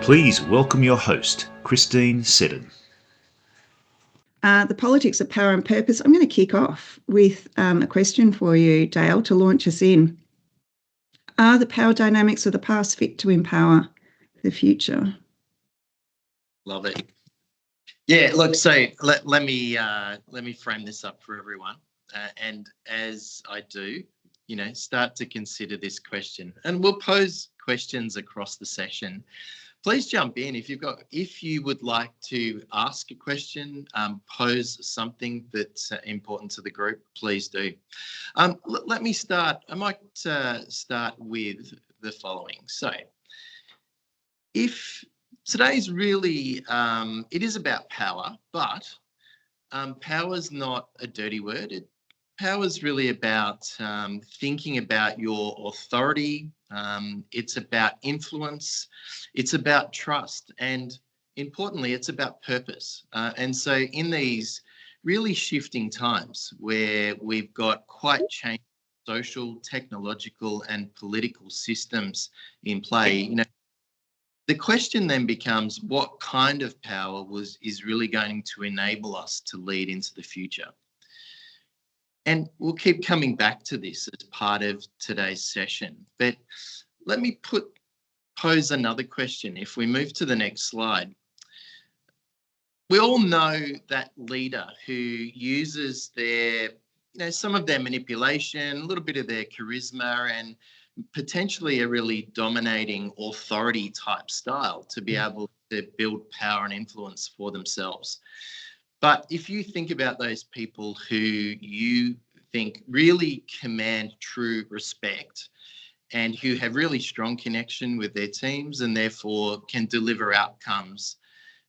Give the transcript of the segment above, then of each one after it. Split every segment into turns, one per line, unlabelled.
Please welcome your host, Christine Seddon.
The politics of power and purpose. I'm going to kick off with a question for you, Dale, to launch us in. Are the power dynamics of the past fit to empower the future?
Love it. Yeah, look, so let me frame this up for everyone. And as I do, start to consider this question. And we'll pose questions across the session. Please jump in if you would like to ask a question, pose something that's important to the group, please do. Let me start. I might start with the following. So if today's really, it is about power, but power is not a dirty word. Power is really about thinking about your authority. It's about influence. It's about trust. And importantly, it's about purpose. And so in these really shifting times where we've got quite changed social, technological and political systems in play, the question then becomes what kind of power is really going to enable us to lead into the future? And we'll keep coming back to this as part of today's session. But let me pose another question. If we move to the next slide, we all know that leader who uses their, some of their manipulation, a little bit of their charisma, and potentially a really dominating authority type style to be able to build power and influence for themselves. But if you think about those people who you think really command true respect and who have really strong connection with their teams and therefore can deliver outcomes,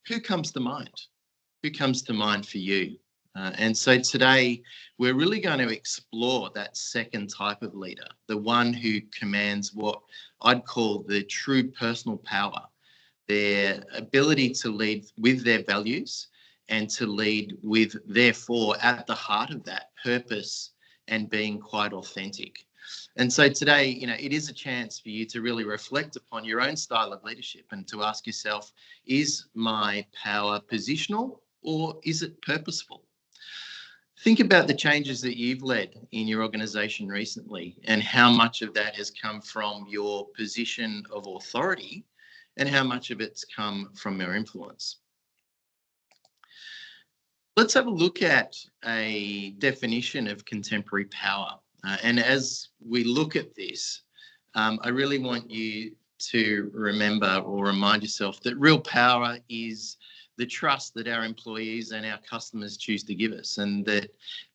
who comes to mind? Who comes to mind for you? And so today we're really going to explore that second type of leader, the one who commands what I'd call the true personal power, their ability to lead with their values and to lead with, therefore, at the heart of that, purpose and being quite authentic. And so today, it is a chance for you to really reflect upon your own style of leadership and to ask yourself, is my power positional or is it purposeful? Think about the changes that you've led in your organisation recently and how much of that has come from your position of authority and how much of it's come from your influence. Let's have a look at a definition of contemporary power. And as we look at this, I really want you to remember or remind yourself that real power is the trust that our employees and our customers choose to give us, and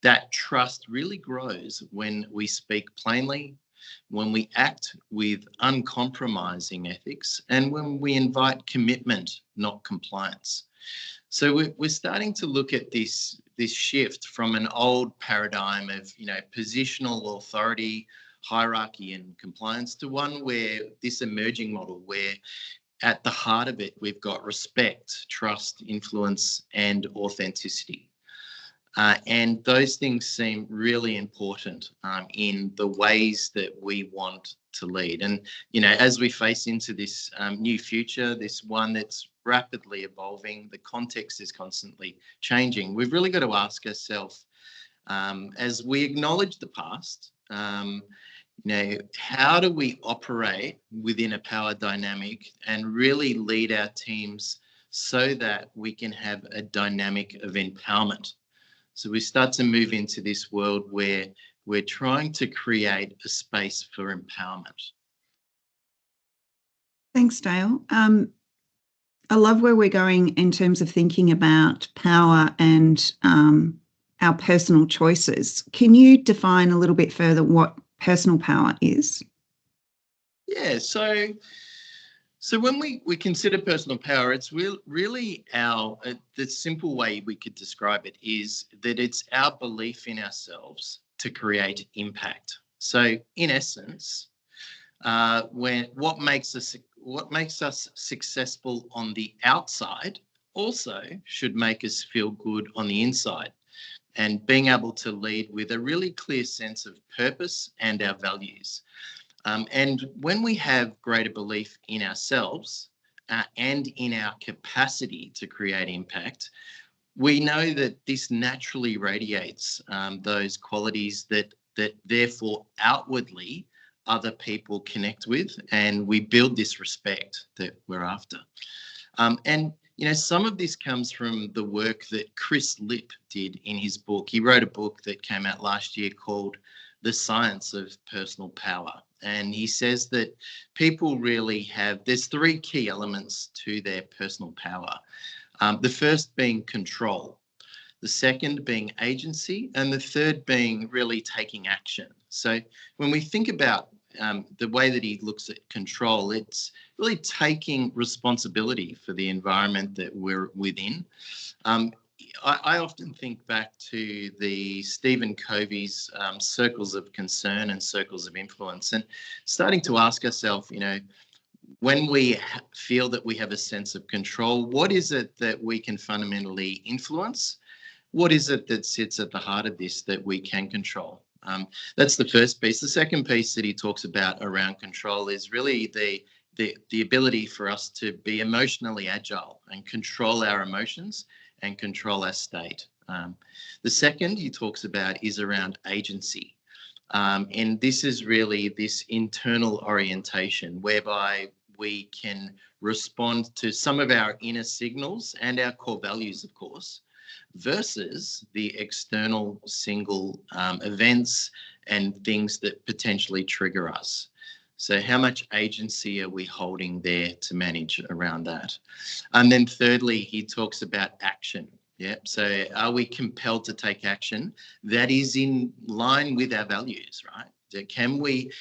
that trust really grows when we speak plainly, when we act with uncompromising ethics, and when we invite commitment, not compliance. So we're starting to look at this shift from an old paradigm of, positional authority, hierarchy and compliance to one where this emerging model where at the heart of it, we've got respect, trust, influence and authenticity. And those things seem really important in the ways that we want to lead. And, as we face into this new future, this one that's rapidly evolving, the context is constantly changing. We've really got to ask ourselves, as we acknowledge the past, how do we operate within a power dynamic and really lead our teams so that we can have a dynamic of empowerment? So we start to move into this world where we're trying to create a space for empowerment.
Thanks, Dale. I love where we're going in terms of thinking about power and our personal choices. Can you define a little bit further what personal power is?
Yeah, so when we consider personal power, it's really the simple way we could describe it is that it's our belief in ourselves to create impact. So in essence, what makes us successful on the outside also should make us feel good on the inside. And being able to lead with a really clear sense of purpose and our values. And when we have greater belief in ourselves, and in our capacity to create impact, we know that this naturally radiates those qualities that therefore outwardly other people connect with, and we build this respect that we're after. And some of this comes from the work that Chris Lipp did in his book. He wrote a book that came out last year called The Science of Personal Power. And he says that people really there's three key elements to their personal power. The first being control, the second being agency, and the third being really taking action. So when we think about the way that he looks at control, it's really taking responsibility for the environment that we're within. I often think back to the Stephen Covey's circles of concern and circles of influence, and starting to ask ourselves, when we feel that we have a sense of control, what is it that we can fundamentally influence? What is it that sits at the heart of this that we can control? That's the first piece. The second piece that he talks about around control is really the ability for us to be emotionally agile and control our emotions and control our state. The second he talks about is around agency. And this is really this internal orientation whereby we can respond to some of our inner signals and our core values, of course, versus the external single events and things that potentially trigger us. So how much agency are we holding there to manage around that? And then thirdly, he talks about action. Yeah. So are we compelled to take action that is in line with our values, right? Can we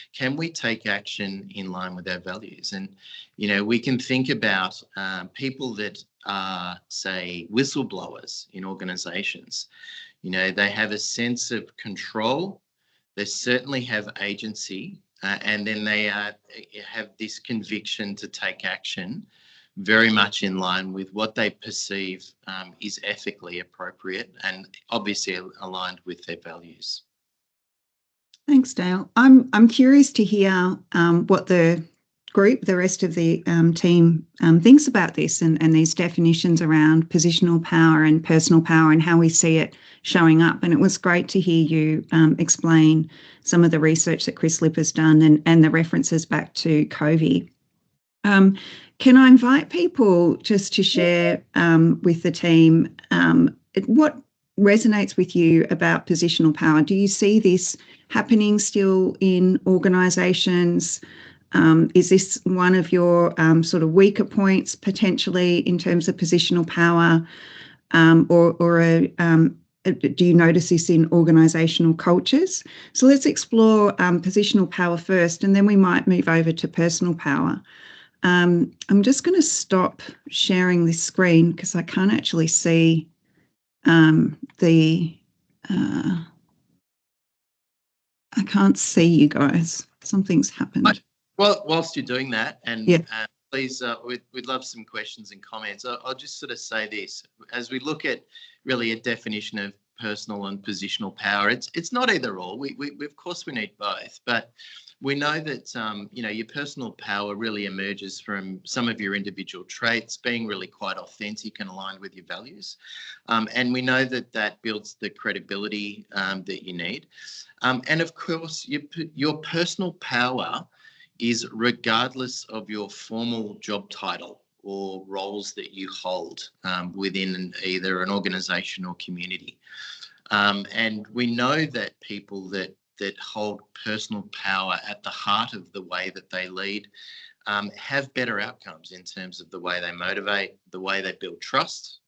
take action in line with our values? And, we can think about people that are, say, whistleblowers in organisations. They have a sense of control. They certainly have agency, and then they have this conviction to take action very much in line with what they perceive is ethically appropriate and obviously aligned with their values.
Thanks, Dale. I'm curious to hear what the rest of the team thinks about this and these definitions around positional power and personal power and how we see it showing up. And it was great to hear you explain some of the research that Chris Lipp has done and the references back to Covey. Can I invite people just to share with the team what resonates with you about positional power? Do you see this happening still in organisations? Is this one of your sort of weaker points potentially in terms of positional power, do you notice this in organisational cultures? So let's explore positional power first, and then we might move over to personal power. I'm just going to stop sharing this screen because I can't actually see I can't see you guys. Something's happened.
Well, whilst you're doing that, and
yeah.
Please, we'd love some questions and comments. I'll just sort of say this. As we look at really a definition of personal and positional power, it's not either or. We of course we need both, but we know that your personal power really emerges from some of your individual traits being really quite authentic and aligned with your values, and we know that builds the credibility that you need, and of course your personal power is regardless of your formal job title or roles that you hold within either an organisation or community. And we know that people that hold personal power at the heart of the way that they lead have better outcomes in terms of the way they motivate, the way they build trust,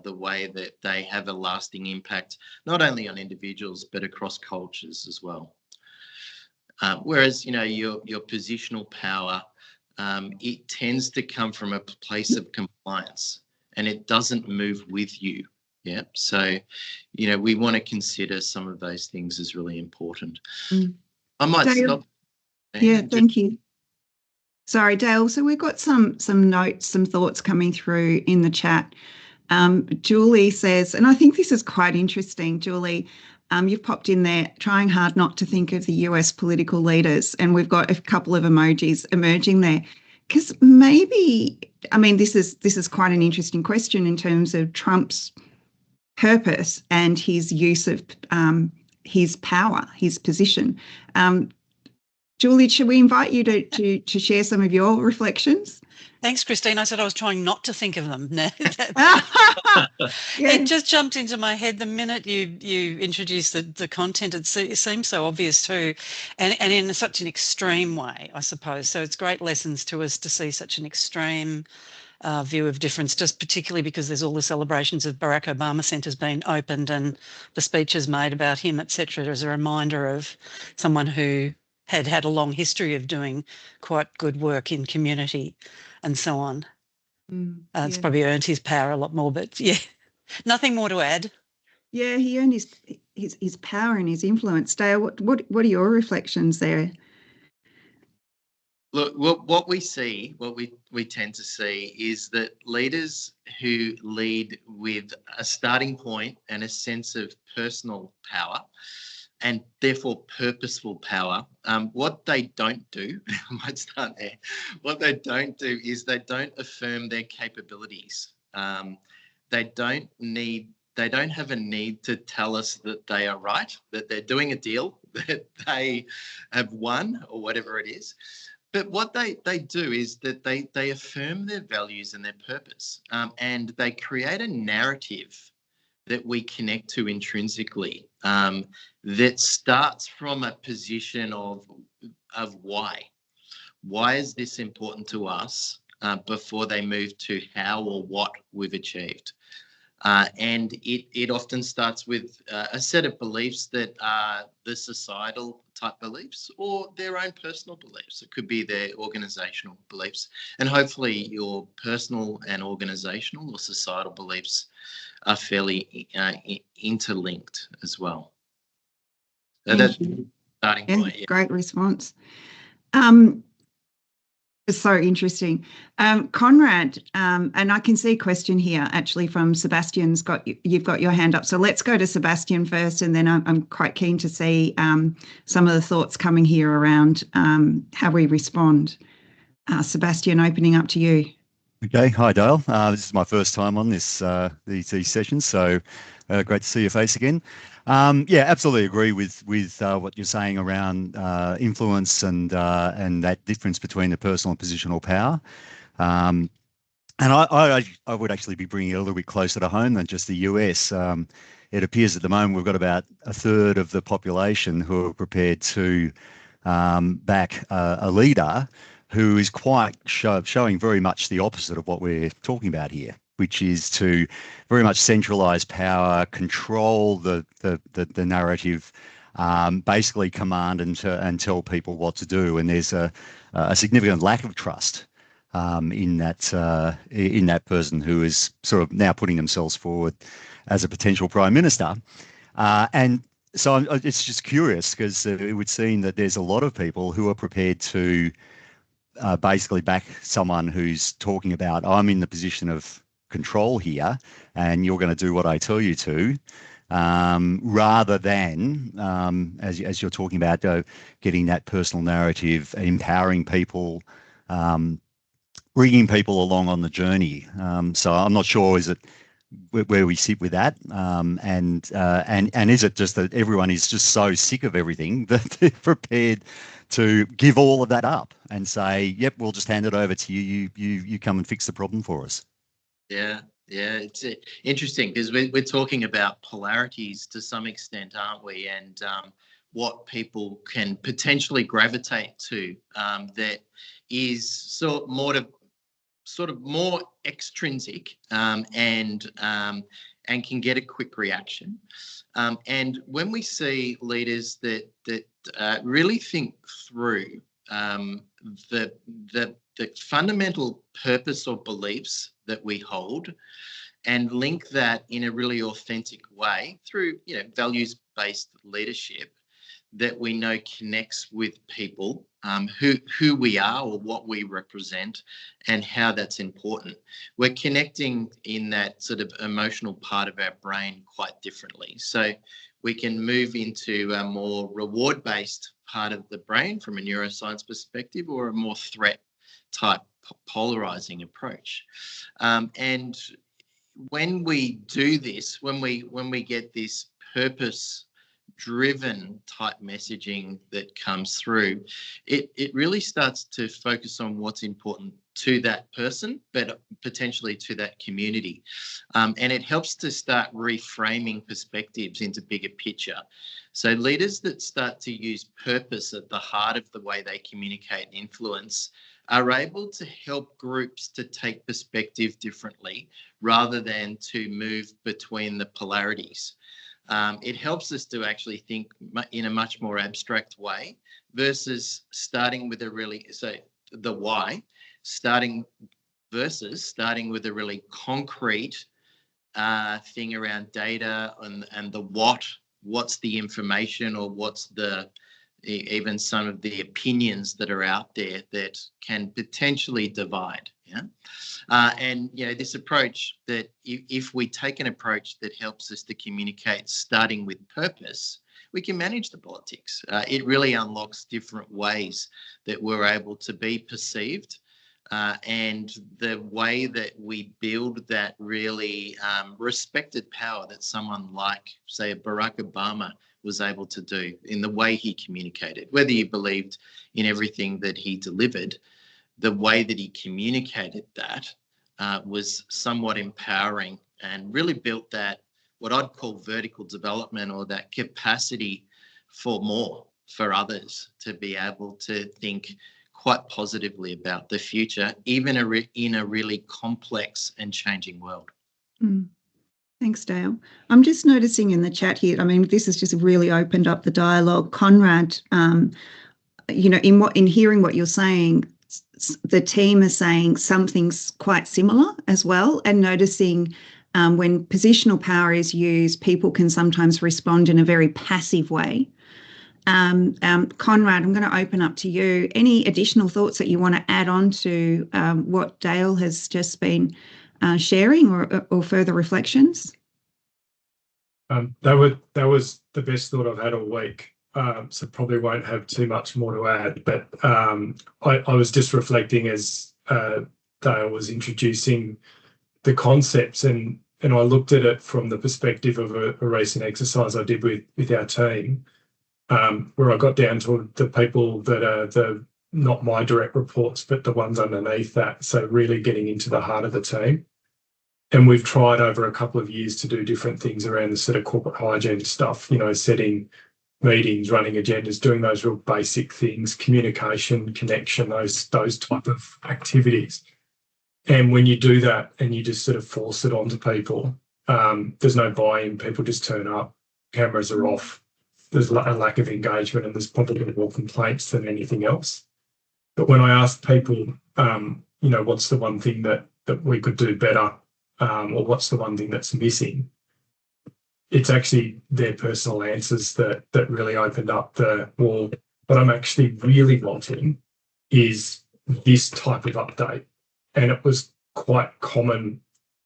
the way that they have a lasting impact, not only on individuals, but across cultures as well. Whereas, your positional power, it tends to come from a place of compliance and it doesn't move with you. Yeah. So, we want to consider some of those things as really important. I might
Dale,
stop.
Yeah, thank you. Sorry, Dale. So we've got some notes, some thoughts coming through in the chat. Julie says, and I think this is quite interesting, Julie, you've popped in there, trying hard not to think of the US political leaders, and we've got a couple of emojis emerging there. Because maybe, I mean, this is quite an interesting question in terms of Trump's purpose and his use of his power, his position. Julie, should we invite you to share some of your reflections?
Thanks, Christine. I said I was trying not to think of them.
Yeah.
It just jumped into my head the minute you introduced the content. It seems so obvious too, and in such an extreme way, I suppose. So it's great lessons to us to see such an extreme view of difference, just particularly because there's all the celebrations of Barack Obama centres being opened and the speeches made about him, etc., as a reminder of someone who had a long history of doing quite good work in community and so on. It's probably earned his power a lot more, but yeah, nothing more to add.
Yeah, he earned his power and his influence. Dale, what are your reflections there?
Look, what we tend to see is that leaders who lead with a starting point and a sense of personal power, and therefore purposeful power, what they don't do, I might start there, what they don't do is they don't affirm their capabilities. They don't have a need to tell us that they are right, that they're doing a deal, that they have won or whatever it is. But what they do is that they affirm their values and their purpose, and they create a narrative that we connect to intrinsically, that starts from a position of why. Why is this important to us, before they move to how or what we've achieved? And it often starts with a set of beliefs that are the societal type beliefs or their own personal beliefs. It could be their organisational beliefs. And hopefully your personal and organisational or societal beliefs are fairly interlinked as well. That's the starting point. Yeah.
Great response. It's so interesting. Conrad, and I can see a question here actually from Sebastian's you've got your hand up. So let's go to Sebastian first, and then I'm quite keen to see some of the thoughts coming here around how we respond. Sebastian, opening up to you.
Okay, hi Dale. This is my first time on these sessions, so great to see your face again. Yeah, absolutely agree with what you're saying around influence and that difference between the personal and positional power. And I would actually be bringing it a little bit closer to home than just the US. It appears at the moment we've got about a third of the population who are prepared to back a leader who is quite showing very much the opposite of what we're talking about here, which is to very much centralise power, control the narrative, basically command and tell people what to do. And there's a significant lack of trust in that person who is sort of now putting themselves forward as a potential prime minister. And so it's just curious because it would seem that there's a lot of people who are prepared to basically back someone who's talking about, I'm in the position of control here and you're going to do what I tell you to, rather than, as you're talking about, getting that personal narrative, empowering people, bringing people along on the journey. So I'm not sure, is it where we sit with that, and is it just that everyone is just so sick of everything that they're prepared to give all of that up and say, yep, we'll just hand it over to you. You come and fix the problem for us.
Yeah, it's interesting because we're talking about polarities to some extent, aren't we? And what people can potentially gravitate to, that is sort of more extrinsic, and can get a quick reaction. And when we see leaders that really think through the fundamental purpose or beliefs that we hold and link that in a really authentic way through values-based leadership that we know connects with people, who we are or what we represent and how that's important. We're connecting in that sort of emotional part of our brain quite differently. So we can move into a more reward-based part of the brain from a neuroscience perspective, or a more threat type polarizing approach. And when we do this, when we get this purpose-driven type messaging that comes through, it really starts to focus on what's important to that person, but potentially to that community. And it helps to start reframing perspectives into bigger picture. So leaders that start to use purpose at the heart of the way they communicate and influence are able to help groups to take perspective differently rather than to move between the polarities. It helps us to actually think in a much more abstract way versus starting with the why, starting with a really concrete thing around data and the what's the information, or what's even some of the opinions that are out there that can potentially divide. And this approach, that if we take an approach that helps us to communicate starting with purpose, we can manage the politics. It really unlocks different ways that we're able to be perceived, and the way that we build that really respected power that someone like, say, Barack Obama was able to do in the way he communicated. Whether you believed in everything that he delivered, the way that he communicated that was somewhat empowering, and really built that, what I'd call vertical development, or that capacity for more for others to be able to think quite positively about the future, even in a really complex and changing world.
Thanks, Dale. I'm just noticing in the chat here, I mean, this has just really opened up the dialogue. Conrad, in hearing what you're saying, the team is saying something's quite similar as well, and noticing when positional power is used, people can sometimes respond in a very passive way. Conrad, I'm going to open up to you. Any additional thoughts that you want to add on to what Dale has just been sharing, or further reflections?
That was the best thought I've had all week, so probably won't have too much more to add. But I was just reflecting as Dale was introducing the concepts, and I looked at it from the perspective of a recent exercise I did with our team, where I got down to the people that are not my direct reports, but the ones underneath that. So really getting into the heart of the team. And we've tried over a couple of years to do different things around the sort of corporate hygiene stuff, setting meetings, running agendas, doing those real basic things, communication, connection, those type of activities. And when you do that and you just sort of force it onto people, there's no buy-in. People just turn up, cameras are off. There's a lack of engagement, and there's probably more complaints than anything else. But when I asked people, what's the one thing that we could do better, or what's the one thing that's missing, it's actually their personal answers that really opened up what I'm actually really wanting is this type of update. And it was quite common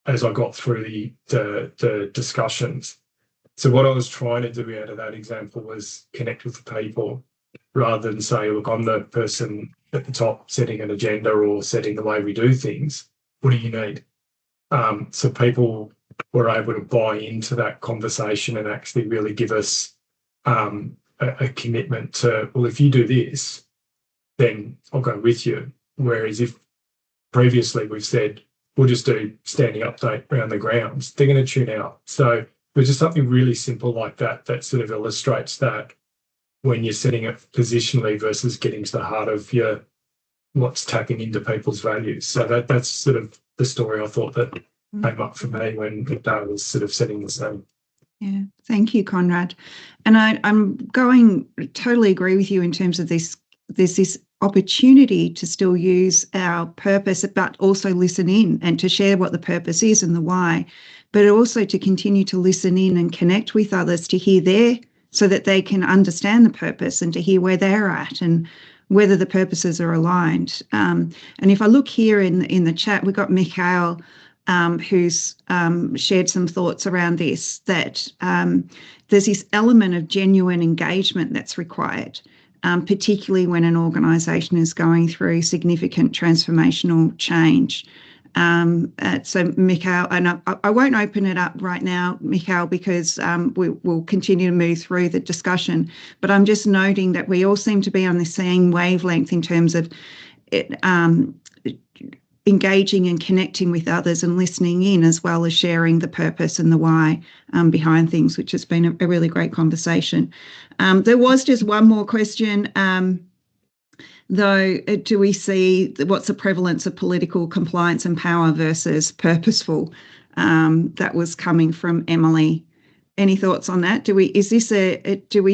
as I got through the discussions. So what I was trying to do out of that example was connect with the people, rather than say, look, I'm the person at the top setting an agenda or setting the way we do things. What do you need? So people were able to buy into that conversation and actually really give us a commitment to, well, if you do this, then I'll go with you. Whereas if previously we've said, we'll just do standing update around the grounds, they're going to tune out. So there's just something really simple like that sort of illustrates that when you're setting it positionally versus getting to the heart of what's tapping into people's values. So that's sort of the story I thought that came up for me when Dale was sort of setting the scene.
Yeah, thank you, Conrad. And I'm totally agree with you in terms of this. There's this opportunity to still use our purpose, but also listen in and to share what the purpose is and the why, but also to continue to listen in and connect with others to hear so that they can understand the purpose and to hear where they're at and whether the purposes are aligned. And if I look here in the chat, we've got Mikhail, who's shared some thoughts around this, that there's this element of genuine engagement that's required. particularly when an organisation is going through significant transformational change. So, Mikhail, and I won't open it up right now, Mikhail, because we'll continue to move through the discussion. But I'm just noting that we all seem to be on the same wavelength in terms of it, engaging and connecting with others and listening in, as well as sharing the purpose and the why behind things, which has been a really great conversation. There was just one more question. Though, do we see what's the prevalence of political compliance and power versus purposeful? That was coming from Emily. Any thoughts on that? Do we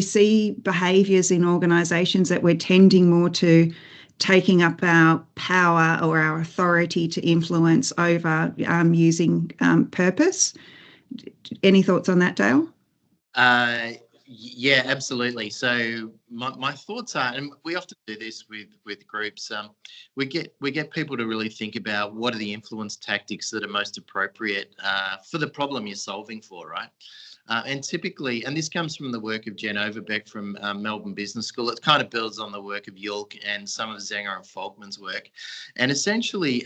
see behaviours in organisations that we're tending more to taking up our power or our authority to influence over using purpose? Any thoughts on that, Dale?
Yeah, absolutely. So my thoughts are, and we often do this with groups. We get people to really think about what are the influence tactics that are most appropriate for the problem you're solving for, right? And typically, and this comes from the work of Jen Overbeck from Melbourne Business School. It kind of builds on the work of Yulk and some of Zenger and Folkman's work. And essentially,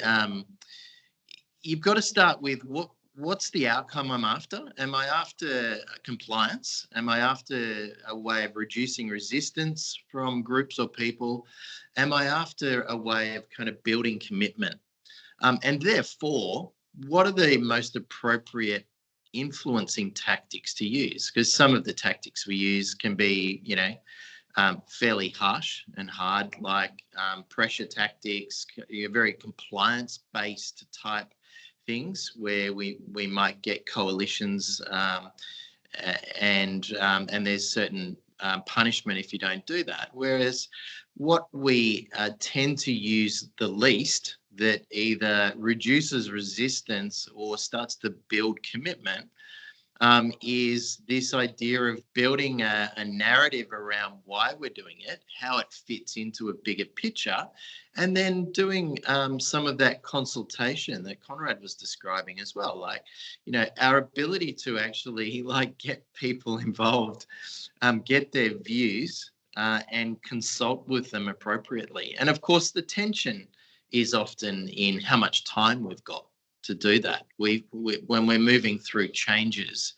you've got to start with what's the outcome I'm after? Am I after compliance? Am I after a way of reducing resistance from groups or people? Am I after a way of kind of building commitment? And therefore, what are the most appropriate influencing tactics to use? Because some of the tactics we use can be, fairly harsh and hard, like pressure tactics, very compliance-based type things where we might get coalitions and there's certain punishment if you don't do that. Whereas what we tend to use the least, that either reduces resistance or starts to build commitment, is this idea of building a narrative around why we're doing it, how it fits into a bigger picture, and then doing some of that consultation that Conrad was describing as well. Like, our ability to actually get people involved, get their views and consult with them appropriately. And of course, the tension is often in how much time we've got to do that. When we're moving through changes,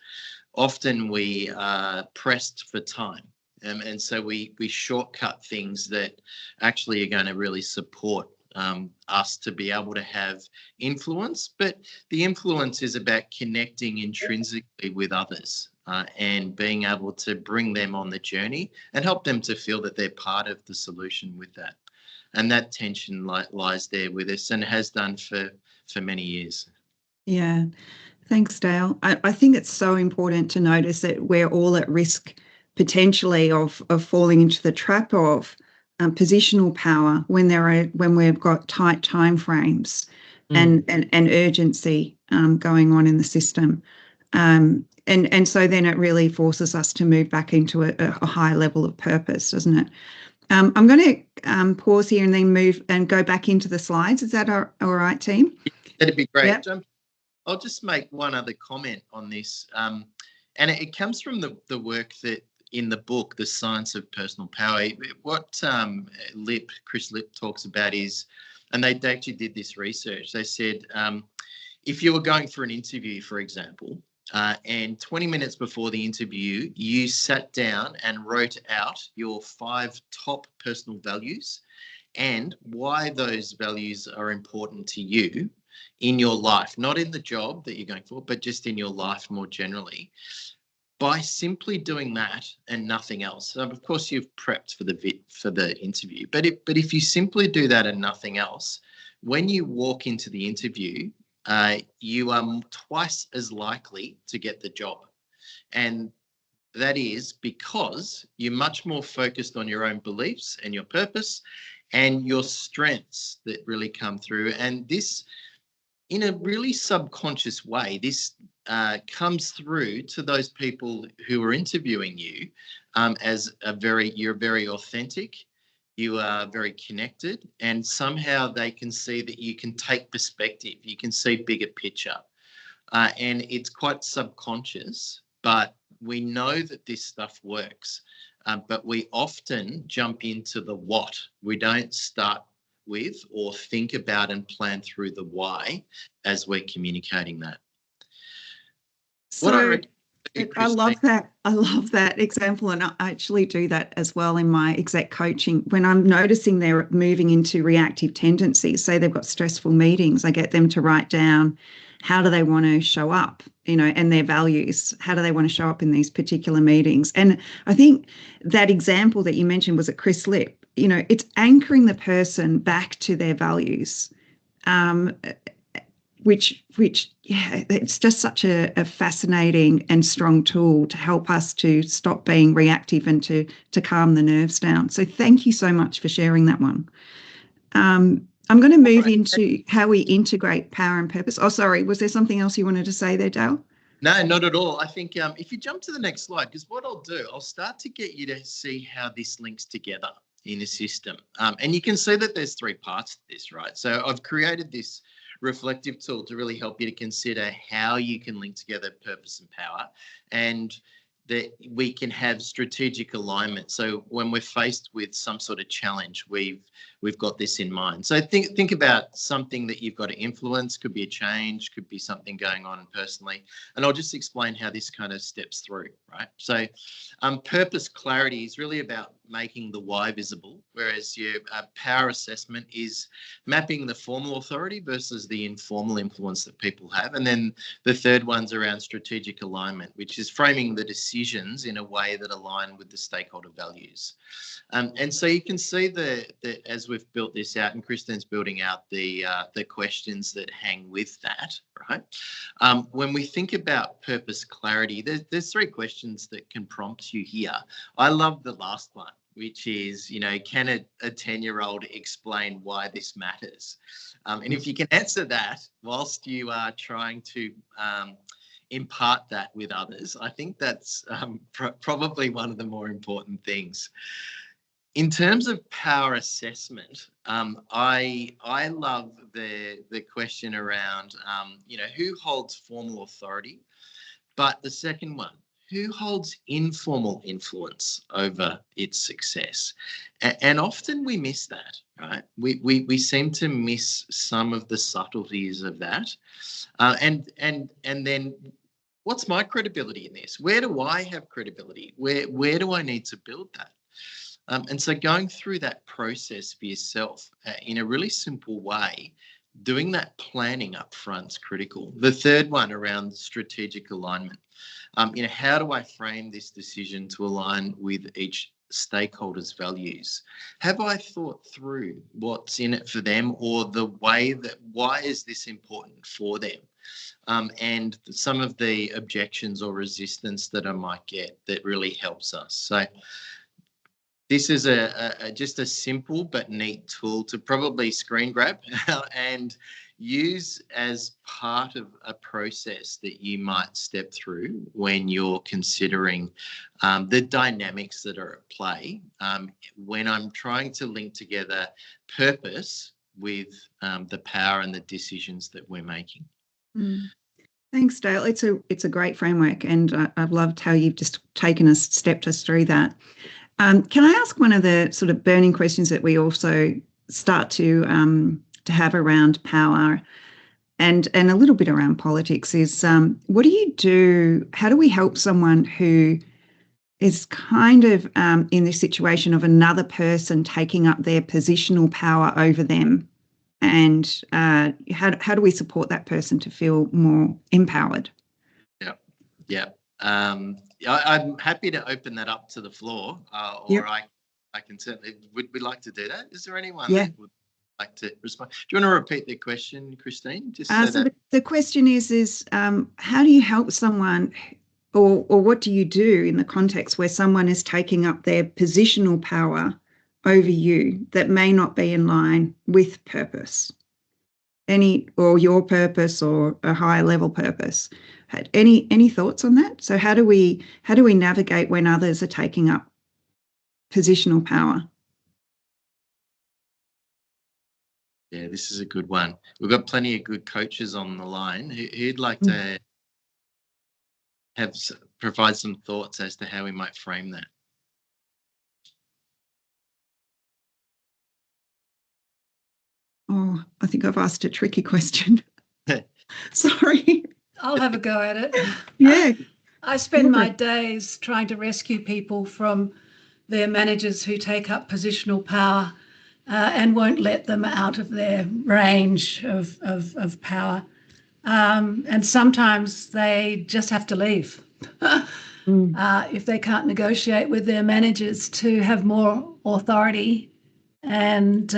often we are pressed for time. And so we shortcut things that actually are going to really support us to be able to have influence. But the influence is about connecting intrinsically with others and being able to bring them on the journey and help them to feel that they're part of the solution with that. And that tension lies there with us and has done for many years.
Yeah, thanks, Dale. I think it's so important to notice that we're all at risk potentially of falling into the trap of positional power when we've got tight timeframes and urgency going on in the system. And so then it really forces us to move back into a high level of purpose, doesn't it? I'm going to pause here and then move and go back into the slides. Is that all right, team?
That'd be great.
Yep.
I'll just make one other comment on this. And it comes from the work that in the book, The Science of Personal Power. What Chris Lipp talks about is, and they actually did this research. They said, if you were going for an interview, for example, and 20 minutes before the interview, you sat down and wrote out your 5 top personal values and why those values are important to you in your life, not in the job that you're going for, but just in your life more generally. By simply doing that and nothing else. So of course, you've prepped for the interview, but if you simply do that and nothing else, when you walk into the interview, you are twice as likely to get the job. And that is because you're much more focused on your own beliefs and your purpose and your strengths that really come through. And this, in a really subconscious way, this comes through to those people who are interviewing you as you're very authentic, you are very connected, and somehow they can see that you can take perspective, you can see bigger picture. And it's quite subconscious, but we know that this stuff works, but we often jump into the what. We don't start with or think about and plan through the why as we're communicating that.
So I love that. I love that example, and I actually do that as well in my exec coaching. When I'm noticing they're moving into reactive tendencies, say they've got stressful meetings, I get them to write down how do they want to show up, and their values. How do they want to show up in these particular meetings? And I think that example that you mentioned was at Chris Lip. It's anchoring the person back to their values. Which it's just such a fascinating and strong tool to help us to stop being reactive and to calm the nerves down. So thank you so much for sharing that one. I'm going to move into how we integrate power and purpose. Oh, sorry, was there something else you wanted to say there, Dale?
No, not at all. I think if you jump to the next slide, because what I'll do, I'll start to get you to see how this links together in a system. And you can see that there's 3 parts to this, right? So I've created this reflective tool to really help you to consider how you can link together purpose and power, and that we can have strategic alignment. So when we're faced with some sort of challenge, we've got this in mind. So think about something that you've got to influence. Could be a change, could be something going on personally. And I'll just explain how this kind of steps through, right? So purpose clarity is really about making the why visible, whereas your power assessment is mapping the formal authority versus the informal influence that people have. And then the third one's around strategic alignment, which is framing the decisions in a way that align with the stakeholder values. And so you can see that as we've built this out, and Kristen's building out the questions that hang with that, right? When we think about purpose clarity, there's 3 questions that can prompt you here. I love the last one, which is, can a 10-year-old explain why this matters? And if you can answer that whilst you are trying to impart that with others, I think that's probably one of the more important things. In terms of power assessment, I love the question around, who holds formal authority? But the second one, who holds informal influence over its success? And often we miss that, right? We seem to miss some of the subtleties of that. And then what's my credibility in this? Where do I have credibility? Where do I need to build that? And so going through that process for yourself in a really simple way, doing that planning up front is critical. The third one around strategic alignment. How do I frame this decision to align with each stakeholder's values? Have I thought through what's in it for them, or the way that why is this important for them? And some of the objections or resistance that I might get that really helps us. So this is just a simple but neat tool to probably screen grab and use as part of a process that you might step through when you're considering the dynamics that are at play when I'm trying to link together purpose with the power and the decisions that we're making.
Thanks, Dale. It's a great framework, and I've loved how you've just stepped us through that. Can I ask one of the sort of burning questions that we also start to have around power and a little bit around politics is what do you do? How do we help someone who is kind of in this situation of another person taking up their positional power over them? And how do we support that person to feel more empowered?
Yeah. I'm happy to open that up to the floor, or I can certainly. Would we like to do that? Is there anyone that would like to respond? Do you want to repeat the question, Christine? Just so
the question is how do you help someone, or what do you do in the context where someone is taking up their positional power over you that may not be in line with purpose? Or your purpose or a higher level purpose. Any thoughts on that? So how do we navigate when others are taking up positional power?
Yeah, this is a good one. We've got plenty of good coaches on the line. Who'd like to provide some thoughts as to how we might frame that.
Oh, I think I've asked a tricky question. Sorry.
I'll have a go at it.
Yeah.
I spend my days trying to rescue people from their managers who take up positional power and won't let them out of their range of power. And sometimes they just have to leave if they can't negotiate with their managers to have more authority and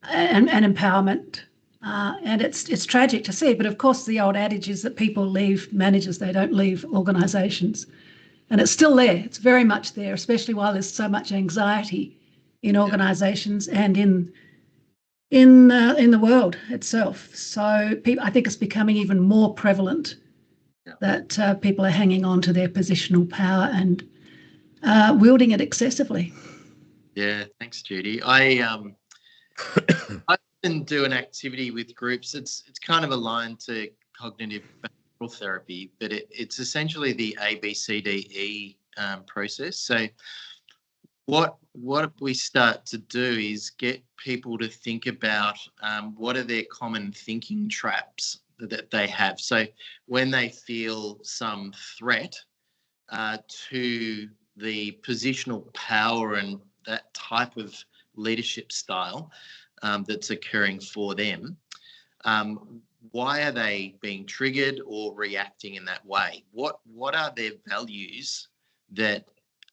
empowerment. And it's tragic to see, but of course the old adage is that people leave managers, they don't leave organisations. And it's still there, it's very much there, especially while there's so much anxiety in organisations and in the world itself. So I think it's becoming even more prevalent that people are hanging on to their positional power and wielding it excessively.
Yeah, thanks, Judy. I often do an activity with groups. It's kind of aligned to cognitive behavioural therapy, but it's essentially the ABCDE process. So what we start to do is get people to think about what are their common thinking traps that they have. So when they feel some threat to the positional power and that type of leadership style that's occurring for them, why are they being triggered or reacting in that way? What are their values that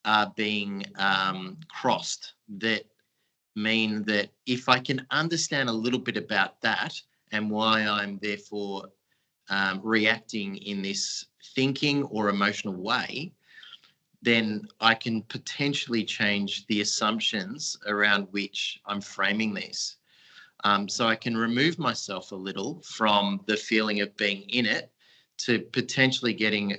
are being crossed that mean that if I can understand a little bit about that and why I'm therefore reacting in this thinking or emotional way, then I can potentially change the assumptions around which I'm framing this. So I can remove myself a little from the feeling of being in it to potentially getting,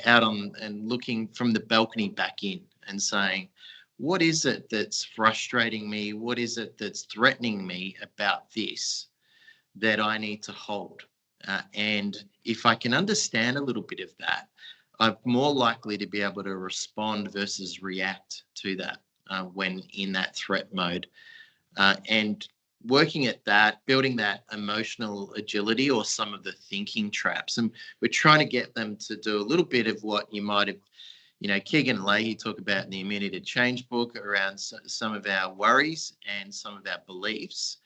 out on and looking from the balcony back in and saying, what is it that's frustrating me? What is it that's threatening me about this that I need to hold? And if I can understand a little bit of that, I'm more likely to be able to respond versus react to that when in that threat mode. And working at that, building that emotional agility or some of the thinking traps. And we're trying to get them to do a little bit of what you might have, Keegan and Leahy talk about in the Immunity to Change book around some of our worries and some of our beliefs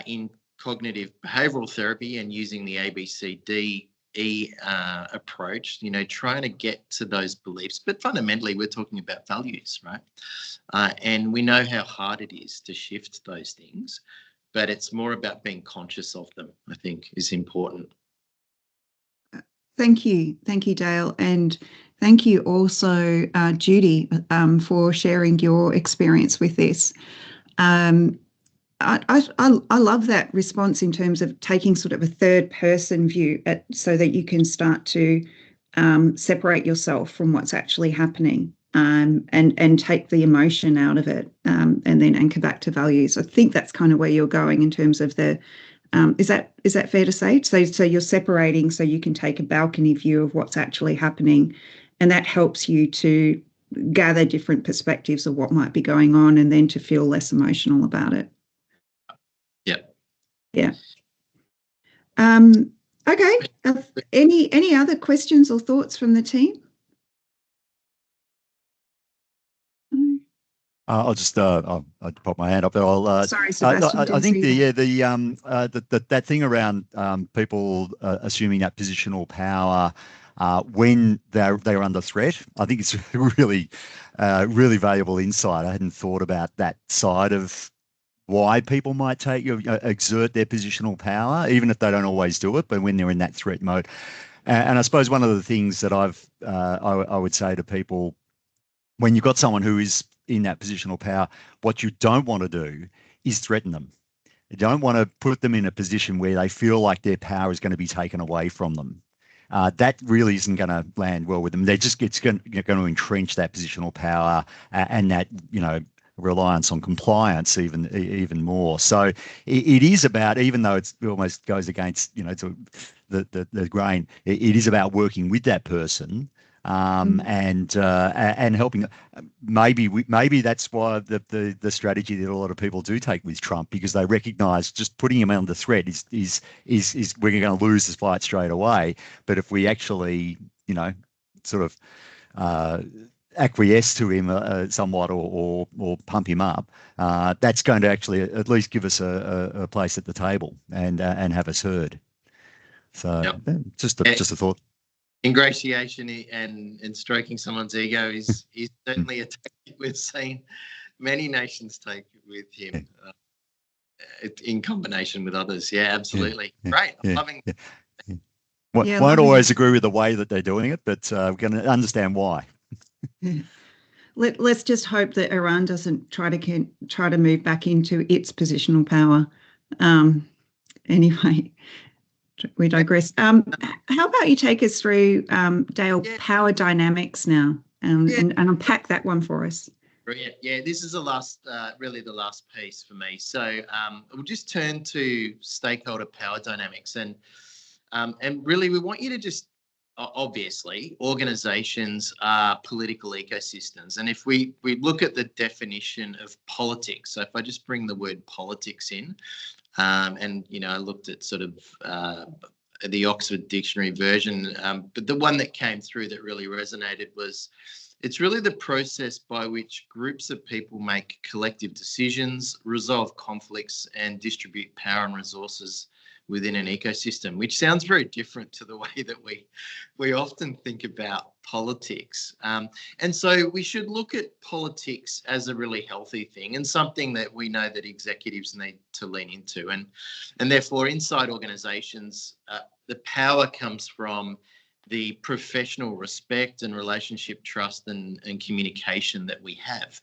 in cognitive behavioural therapy and using the ABCDE approach, trying to get to those beliefs. But fundamentally, we're talking about values, right? And we know how hard it is to shift those things, but it's more about being conscious of them, I think, is important.
Thank you, Dale, and thank you also, Judy, for sharing your experience with this. I love that response in terms of taking sort of a third person view so that you can start to separate yourself from what's actually happening and take the emotion out of it and then anchor back to values. I think that's kind of where you're going in terms of the is that fair to say? So you're separating so you can take a balcony view of what's actually happening, and that helps you to gather different perspectives of what might be going on and then to feel less emotional about it. Yeah. Okay. Any other questions or thoughts from the team?
I'll just I'll pop my hand up.
Sorry, Sebastian.
I think that thing around people assuming that positional power when they're under threat, I think it's really valuable insight. I hadn't thought about that side of why people might exert their positional power, even if they don't always do it, but when they're in that threat mode. And I suppose one of the things that I would say to people, when you've got someone who is in that positional power, what you don't want to do is threaten them. You don't want to put them in a position where they feel like their power is going to be taken away from them. That really isn't going to land well with them. It's going to entrench that positional power and that, reliance on compliance even more. So it is about, even though it almost goes against, the grain. It is about working with that person, and helping. Maybe that's why the strategy that a lot of people do take with Trump, because they recognise just putting him under threat is we're going to lose this fight straight away. But if we actually, sort of acquiesce to him somewhat, or pump him up, that's going to actually at least give us a place at the table and have us heard. So just a thought.
Ingratiation and stroking someone's ego is certainly a tactic we've seen many nations take with him, in combination with others. Yeah, absolutely. Great. I'm loving it.
Won't always agree with the way that they're doing it, but we're going to understand why.
Let's just hope that Iran doesn't try to move back into its positional power. Anyway, we digress. How about you take us through, Dale, power dynamics now, and unpack that one for us.
Brilliant. Yeah, this is the last piece for me. So we'll just turn to stakeholder power dynamics, and really we want you to just, obviously, organisations are political ecosystems, and if we look at the definition of politics, so if I just bring the word politics in, and I looked at sort of the Oxford Dictionary version, but the one that came through that really resonated was, it's really the process by which groups of people make collective decisions, resolve conflicts, and distribute power and resources within an ecosystem, which sounds very different to the way that we often think about politics. And so we should look at politics as a really healthy thing, and something that we know that executives need to lean into. And therefore, inside organisations, the power comes from the professional respect and relationship trust and communication that we have.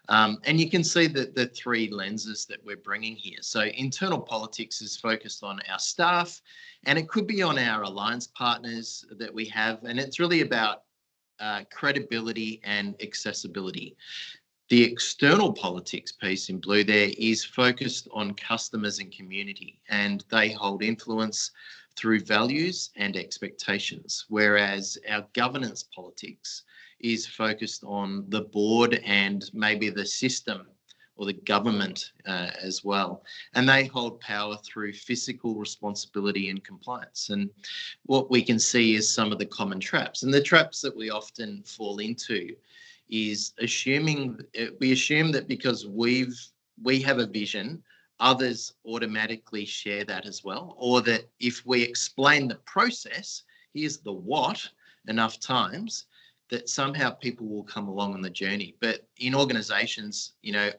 And you can see that the three lenses that we're bringing here. So internal politics is focused on our staff, and it could be on our alliance partners that we have. And it's really about credibility and accessibility. The external politics piece in blue there is focused on customers and community, and they hold influence through values and expectations, whereas our governance politics is focused on the board and maybe the system or the government as well. And they hold power through fiscal responsibility and compliance. And what we can see is some of the common traps. And the traps that we often fall into is we assume that because we have a vision, others automatically share that as well, or that if we explain the process, here's the what, enough times, that somehow people will come along on the journey. But in organisations,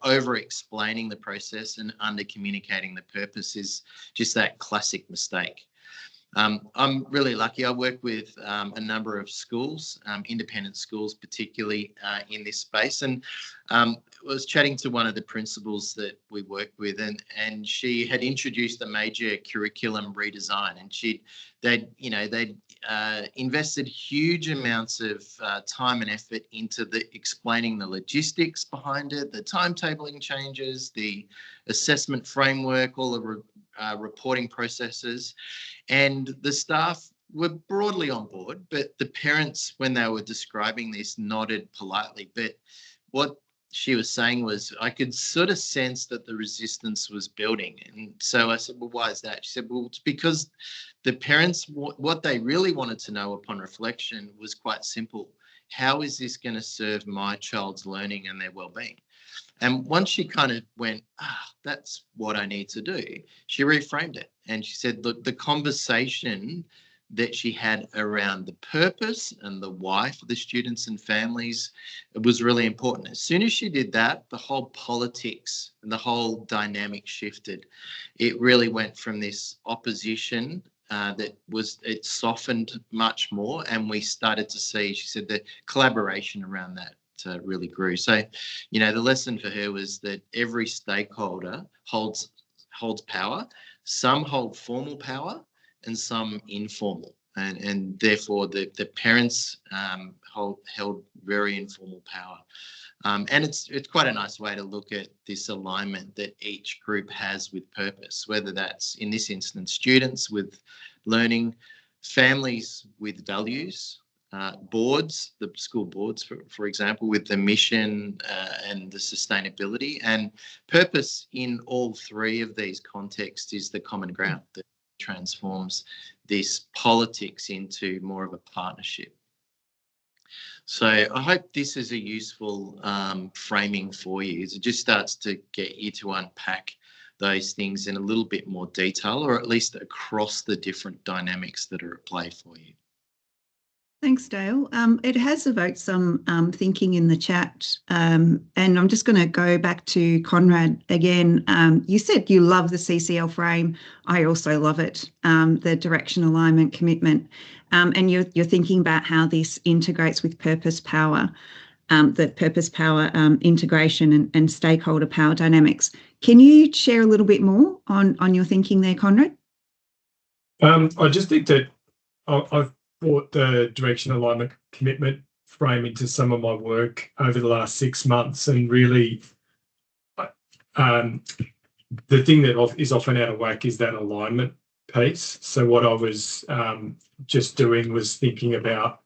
over-explaining the process and under-communicating the purpose is just that classic mistake. I'm really lucky. I work with a number of schools, independent schools particularly, in this space, and was chatting to one of the principals that we work with, and she had introduced a major curriculum redesign, and they'd invested huge amounts of time and effort into explaining the logistics behind it, the timetabling changes, the assessment framework, all the reporting processes, and the staff were broadly on board, but the parents, when they were describing this, nodded politely. But what she was saying was, I could sort of sense that the resistance was building. And so I said, well, why is that? She said, well, it's because the parents, what they really wanted to know upon reflection was quite simple. How is this going to serve my child's learning and their well-being? And once she kind of went, that's what I need to do, she reframed it. And she said, look, the conversation that she had around the purpose and the why for the students and families, it was really important. As soon as she did that, the whole politics and the whole dynamic shifted. It really went from this opposition it softened much more, and we started to see, she said, the collaboration around that really grew. So, the lesson for her was that every stakeholder holds power. Some hold formal power and some informal, and therefore the parents held very informal power. And it's quite a nice way to look at this alignment that each group has with purpose, whether that's, in this instance, students with learning, families with values, boards, the school boards, for example, with the mission and the sustainability, and purpose in all three of these contexts is the common ground that transforms this politics into more of a partnership. So I hope this is a useful framing for you. It just starts to get you to unpack those things in a little bit more detail, or at least across the different dynamics that are at play for you.
Thanks, Dale. It has evoked some thinking in the chat, and I'm just going to go back to Conrad again. You said you love the CCL frame. I also love it, the direction, alignment, commitment, and you're thinking about how this integrates with purpose power, the purpose power integration and stakeholder power dynamics. Can you share a little bit more on your thinking there, Conrad?
I just think that I've brought the direction, alignment, commitment frame into some of my work over the last 6 months, and really the thing that is often out of whack is that alignment piece. So what I was just doing was thinking about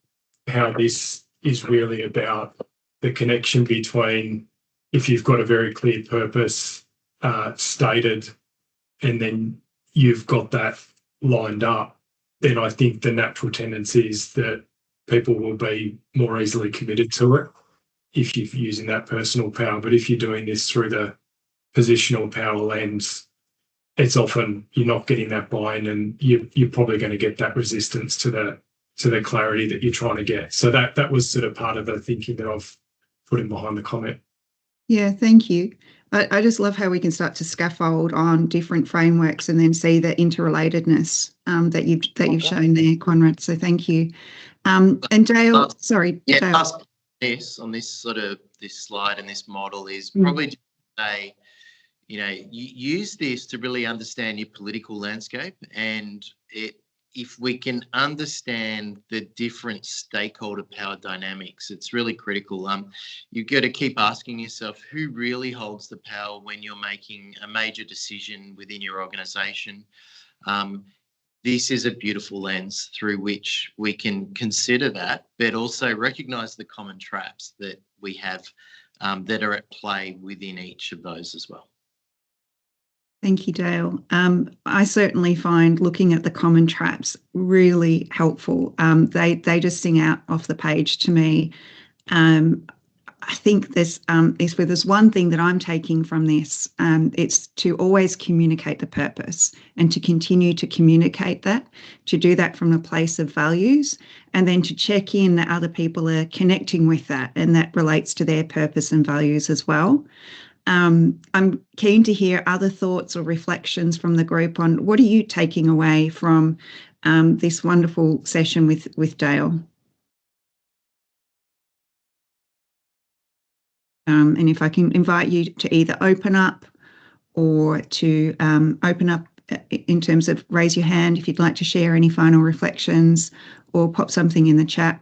how this is really about the connection between, if you've got a very clear purpose stated and then you've got that lined up, then I think the natural tendency is that people will be more easily committed to it if you're using that personal power. But if you're doing this through the positional power lens, it's often you're not getting that buy-in, and you're probably going to get that resistance to the clarity that you're trying to get. So that was sort of part of the thinking that I've put in behind the comment. Yeah,
thank you. I just love how we can start to scaffold on different frameworks and then see the interrelatedness that you've shown there, Conrad. So thank you. And Dale, sorry.
Yeah,
Dale.
on this slide and this model is probably to say, you use this to really understand your political landscape, and if we can understand the different stakeholder power dynamics, it's really critical. You've got to keep asking yourself, who really holds the power when you're making a major decision within your organisation? This is a beautiful lens through which we can consider that, but also recognise the common traps that we have that are at play within each of those as well.
Thank you, Dale. I certainly find looking at the common traps really helpful. They just sing out off the page to me. I think there's one thing that I'm taking from this, it's to always communicate the purpose and to continue to communicate that, to do that from a place of values, and then to check in that other people are connecting with that, and that relates to their purpose and values as well. I'm keen to hear other thoughts or reflections from the group on what are you taking away from this wonderful session with Dale. And if I can invite you to either open up or to open up in terms of raise your hand if you'd like to share any final reflections, or pop something in the chat.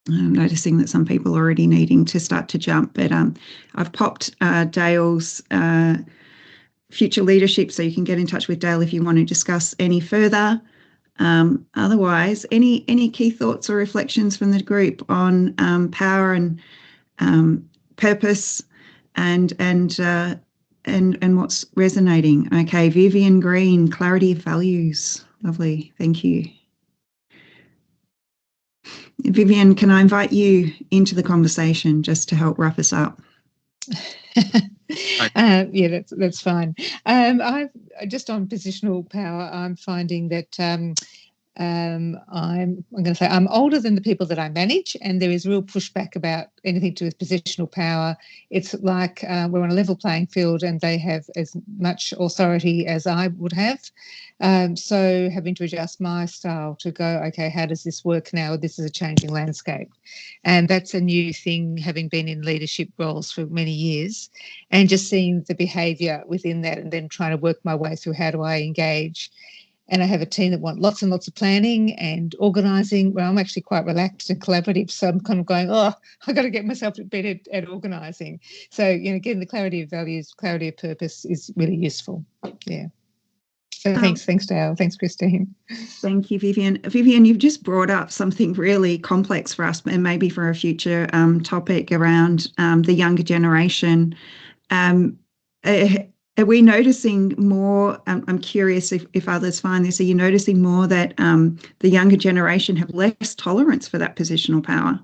I'm noticing that some people are already needing to start to jump, but I've popped Dale's future leadership, so you can get in touch with Dale if you want to discuss any further. Otherwise, any key thoughts or reflections from the group on power and purpose and what's resonating? Okay, Vivian Green, clarity of values. Lovely, thank you. Vivian, can I invite you into the conversation just to help wrap us up?
Yeah, that's fine. I've just on positional power, I'm finding that I'm going to say I'm older than the people that I manage, and there is real pushback about anything to do with positional power. It's like we're on a level playing field and they have as much authority as I would have. So having to adjust my style to go, okay, how does this work now? This is a changing landscape. And that's a new thing, having been in leadership roles for many years, and just seeing the behaviour within that and then trying to work my way through how do I engage. And I have a team that want lots and lots of planning and organising, where I'm actually quite relaxed and collaborative. So I'm kind of going, I've got to get myself better at organising. So, again, the clarity of values, clarity of purpose is really useful. Yeah. So thanks, Dale. Thanks, Christine.
Thank you, Vivian. Vivian, you've just brought up something really complex for us, and maybe for a future topic around the younger generation. Are we noticing more? I'm curious if others find this. Are you noticing more that the younger generation have less tolerance for that positional power?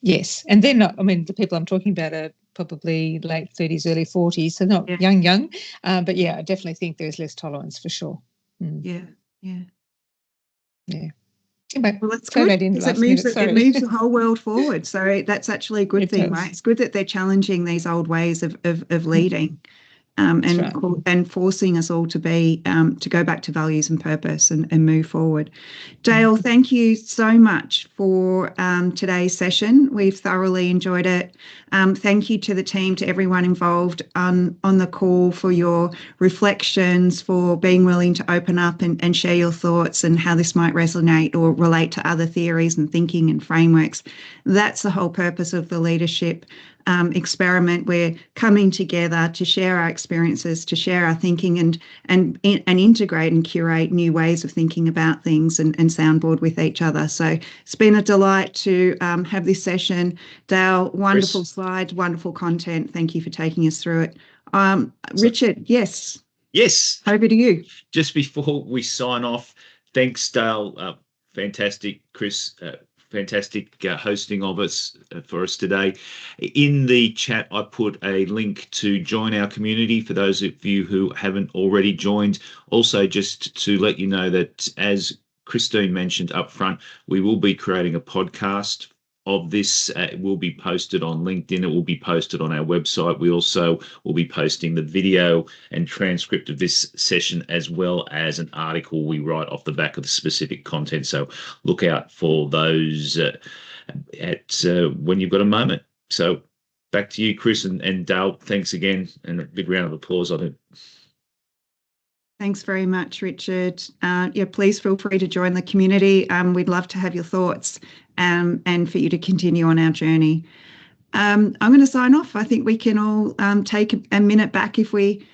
Yes, and they're not. I mean, the people I'm talking about are probably late 30s, early 40s, so not young. But yeah, I definitely think there's less tolerance for sure.
Yeah.
Anyway,
well, that's good because it moves the whole world forward. So that's actually a good thing, right? It's good that they're challenging these old ways of leading. And forcing us all to be to go back to values and purpose and move forward. Dale, thank you so much for today's session. We've thoroughly enjoyed it. Thank you to the team, to everyone involved on the call for your reflections, for being willing to open up and share your thoughts and how this might resonate or relate to other theories and thinking and frameworks. That's the whole purpose of the leadership experiment. We're coming together to share our experiences, to share our thinking and integrate and curate new ways of thinking about things and soundboard with each other. So it's been a delight to have this session. Dale, wonderful slides, wonderful content. Thank you for taking us through it. Richard, yes.
Yes.
Over to you.
Just before we sign off, thanks, Dale. Fantastic, Chris. Fantastic hosting of us for us today. In the chat, I put a link to join our community for those of you who haven't already joined. Also, just to let you know that, as Christine mentioned up front, we will be creating a podcast of this. It will be posted on LinkedIn. It will be posted on our website. We also will be posting the video and transcript of this session, as well as an article we write off the back of the specific content. So look out for those when you've got a moment. So back to you, Chris and Dale. Thanks again, and a big round of applause, I think.
Thanks very much, Richard. Please feel free to join the community. We'd love to have your thoughts and for you to continue on our journey. I'm going to sign off. I think we can all take a minute back if we've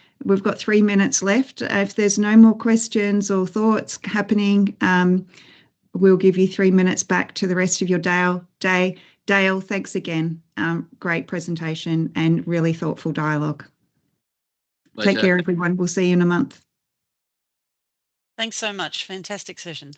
got 3 minutes left. If there's no more questions or thoughts happening, we'll give you 3 minutes back to the rest of your day. Dale, thanks again. Great presentation and really thoughtful dialogue. Pleasure. Take care, everyone. We'll see you in a month.
Thanks so much. Fantastic session.